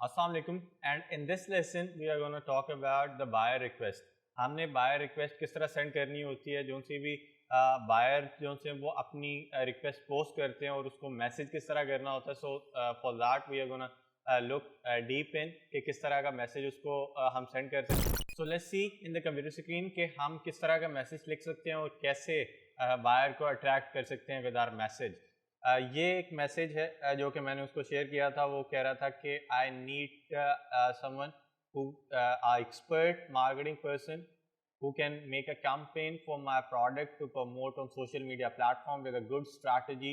السلام علیکم and in this lesson we are gonna talk about the buyer request. ہم نے بائر ریکویسٹ کس طرح سینڈ کرنی ہوتی ہے. جو سی بھی بائر جو سے وہ اپنی ریکویسٹ پوسٹ کرتے ہیں اور اس کو میسیج کس طرح کرنا ہوتا ہے. So for that we are gonna look deep in کہ کس طرح کا میسیج اس کو ہم سینڈ کر سکتے ہیں. So let's see in the computer screen کہ ہم کس طرح کا میسیج لکھ سکتے ہیں اور کیسے بائر کو اٹریکٹ کر سکتے ہیں ود آر میسیج. یہ ایک میسیج ہے جو کہ میں نے اس کو شیئر کیا تھا. وہ کہہ رہا تھا کہ I need some one who expert marketing person who can make a campaign for my product to promote on social media platform with a good strategy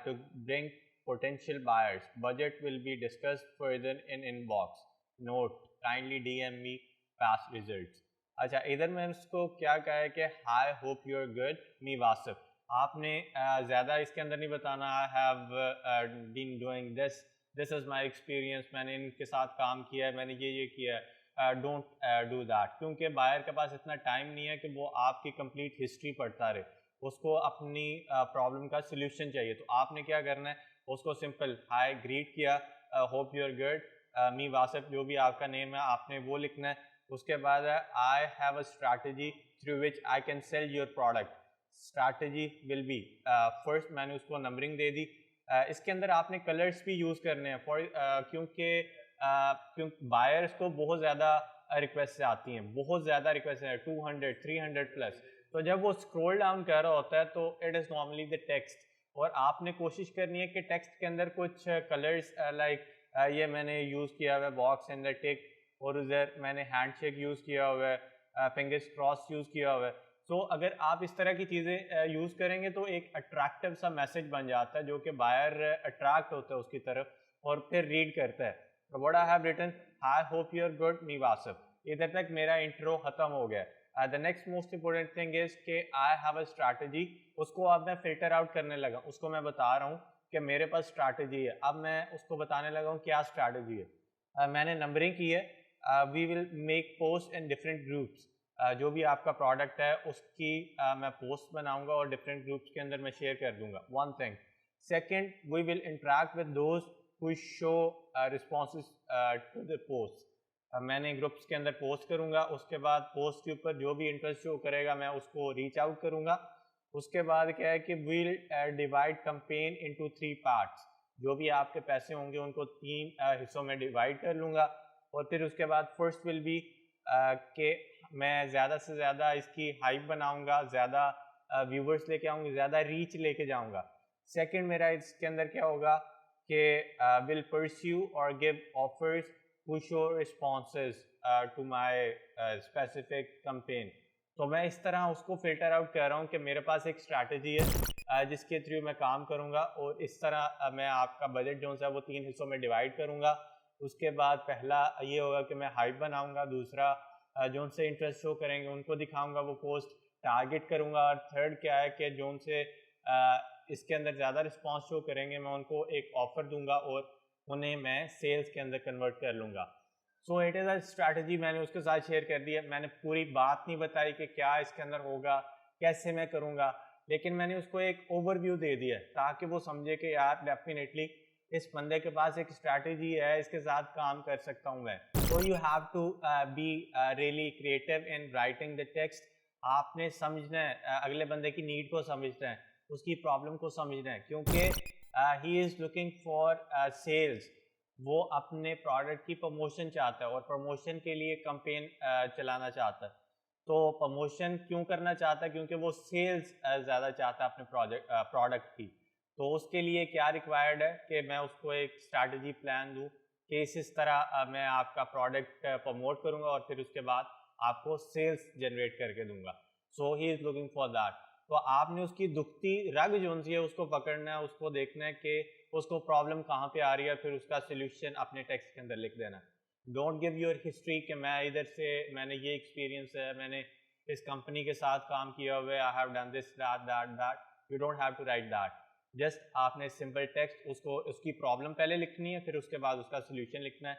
to bring potential buyers. Budget will be discussed further in inbox. Note, kindly DM me past results. اچھا, ادھر میں اس کو کیا کہا ہے کہ I hope you're good, me واسف. آپ نے زیادہ اس کے اندر نہیں بتانا I have been doing this is my experience, میں نے ان کے ساتھ کام کیا ہے, میں نے یہ کیا ہے. ڈونٹ ڈو دیٹ, کیونکہ بائر کے پاس اتنا ٹائم نہیں ہے کہ وہ آپ کی کمپلیٹ ہسٹری پڑھتا رہے. اس کو اپنی پرابلم کا سلیوشن چاہیے. تو آپ نے کیا کرنا ہے, اس کو سمپل ہائی گریٹ کیا, hope you are good, me واسف جو بھی آپ کا نیم ہے آپ نے وہ لکھنا ہے. اس کے بعد ہے I have a strategy through which I can sell your product. Strategy will be first, میں نے اس کو نمبرنگ دے دی. اس کے اندر آپ نے کلرس بھی یوز کرنے ہیں کیونکہ بائرس کو بہت زیادہ ریکویسٹ آتی ہیں, بہت زیادہ ریکویسٹ ہیں 200 300 پلس. تو جب وہ اسکرول ڈاؤن کر رہا ہوتا ہے تو it is normally the text, اور آپ نے کوشش کرنی ہے کہ ٹیکسٹ کے اندر کچھ کلرس لائک یہ میں نے یوز کیا ہوا ہے باکس ان دا ٹک, اور ادھر میں نے ہینڈ شیک یوز کیا ہوا ہے, فنگرس کراس یوز کیا ہوا ہے. سو اگر آپ اس طرح کی چیزیں یوز کریں گے تو ایک اٹریکٹیو سا میسیج بن جاتا ہے جو کہ بائر اٹریکٹ ہوتا ہے اس کی طرف اور پھر ریڈ کرتا ہے. What I have written, I hope you are good, me Wasif. ادھر تک میرا انٹرو ختم ہو گیا. The next most important thing is کہ آئی ہیو اے اسٹریٹجی. اس کو اب میں فلٹر آؤٹ کرنے لگا, اس کو میں بتا رہا ہوں کہ میرے پاس اسٹریٹجی ہے. اب میں اس کو بتانے لگا ہوں کیا اسٹریٹجی ہے. میں نے نمبرنگ کی ہے. We will make post in different groups. جو بھی آپ کا پروڈکٹ ہے اس کی میں پوسٹ بناؤں گا اور ڈفرینٹ گروپس کے اندر میں شیئر کر دوں گا. One thing. Second, we will interact with those who show responses to the post. میں نے گروپس کے اندر پوسٹ کروں گا, اس کے بعد پوسٹ کے اوپر جو بھی انٹرسٹ شو کرے گا میں اس کو ریچ آؤٹ کروں گا. اس کے بعد کیا ہے کہ we'll divide campaign into 3 parts. جو بھی آپ کے پیسے ہوں گے ان کو 3 حصوں میں ڈیوائڈ کر لوں گا. اور پھر اس کے بعد فرسٹ ول بی کہ میں زیادہ سے زیادہ اس کی ہائپ بناؤں گا, زیادہ ویورس لے کے آؤں گا, زیادہ ریچ لے کے جاؤں گا. سیکنڈ میرا اس کے اندر کیا ہوگا کہ will pursue or give offers who show responses to my specific campaign. تو میں اس طرح اس کو فلٹر آؤٹ کر رہا ہوں کہ میرے پاس ایک اسٹریٹجی ہے جس کے تھرو میں کام کروں گا, اور اس طرح میں آپ کا بجٹ جو ہے وہ 3 حصوں میں ڈیوائڈ کروں گا. اس کے بعد پہلا یہ ہوگا کہ میں ہائپ بناؤں گا, دوسرا جو ان سے انٹرسٹ شو کریں گے ان کو دکھاؤں گا وہ پوسٹ, ٹارگٹ کروں گا, اور تھرڈ کیا ہے کہ جو ان سے اس کے اندر زیادہ رسپانس شو کریں گے میں ان کو ایک آفر دوں گا اور انہیں میں سیلز کے اندر کنورٹ کر لوں گا. So it is a strategy. میں نے اس کے ساتھ شیئر کر دی ہے. میں نے پوری بات نہیں بتائی کہ کیا اس کے اندر ہوگا, کیسے میں کروں گا, لیکن میں نے اس کو ایک اوور ویو دے دیا تاکہ وہ سمجھے کہ یار ڈیفینیٹلی اس بندے کے پاس ایک اسٹریٹجی ہے, اس کے ساتھ کام کر سکتا ہوں میں. So you have to be really creative in writing the text. آپ نے سمجھنا ہے اگلے بندے کی نیڈ کو سمجھنا ہے, اس کی پرابلم کو سمجھنا ہے, کیونکہ ہی از لوکنگ فار سیلز. وہ اپنے پروڈکٹ کی پروموشن چاہتا ہے اور پروموشن کے لیے کمپین چلانا چاہتا ہے. تو پروموشن کیوں کرنا چاہتا ہے, کیونکہ وہ سیلز زیادہ چاہتا ہے اپنے پروڈکٹ کی. تو اس کے لیے کیا ریکوائرڈ ہے کہ میں اس کو ایک اسٹریٹجی پلان دوں کہ اس طرح میں آپ کا پروڈکٹ پروموٹ کروں گا اور پھر اس کے بعد آپ کو سیلز جنریٹ کر کے دوں گا. سو ہی از لوکنگ فار دیٹ. تو آپ نے اس کی دکھتی رگ جو ہے اس کو پکڑنا ہے, اس کو دیکھنا ہے کہ اس کو پرابلم کہاں پہ آ رہی ہے, پھر اس کا سلیوشن اپنے ٹیکسٹ کے اندر لکھ دینا. ڈونٹ گیو یور ہسٹری کہ میں ادھر سے میں نے یہ ایکسپیرینس ہے, میں نے اس کمپنی کے ساتھ کام کیا ہوا ہے, I have done this that that. You don't have to write that. Just آپ نے سمپل ٹیکسٹ اس کی پرابلم پہلے لکھنی ہے, پھر اس کے بعد اس کا سلیوشن لکھنا ہے,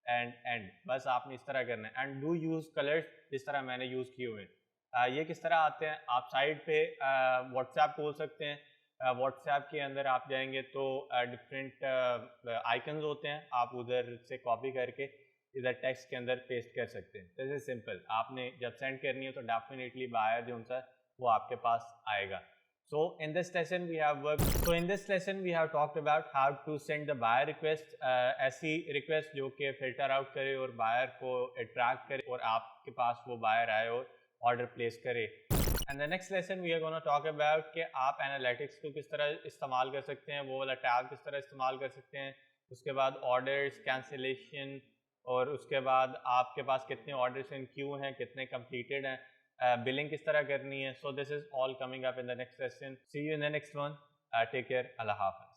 اینڈ بس آپ نے اس طرح کرنا ہے. اینڈ ڈو یوز کلرس جس طرح میں نے یوز کیے ہوئے ہیں. یہ کس طرح آتے ہیں, آپ سائٹ پہ واٹس ایپ کھول سکتے ہیں, واٹس ایپ کے اندر آپ جائیں گے تو ڈفرینٹ آئکنز ہوتے ہیں, آپ ادھر سے کاپی کر کے ادھر ٹیکسٹ کے اندر پیسٹ کر سکتے ہیں. دس از سمپل. آپ نے جب سینڈ کرنی ہے تو ڈیفینیٹلی بائر جو سا وہ آپ کے پاس آئے گا. So in this lesson we have talked about how to send the buyer request, ایسی request جو کہ filter out کرے اور buyer کو attract کرے اور آپ کے پاس وہ buyer آئے اور order place کرے. And the next lesson we are going to talk about کہ آپ analytics کو کس طرح استعمال کر سکتے ہیں, وہ والا ٹیب کس طرح استعمال کر سکتے ہیں, اس کے بعد orders, cancellation, اور اس کے بعد آپ کے پاس کتنے orders in queue ہیں, کتنے completed ہیں, billing کس طرح کرنی ہے. So this is all coming up in the next lesson. See you in the next one. Take care. اللہ حافظ.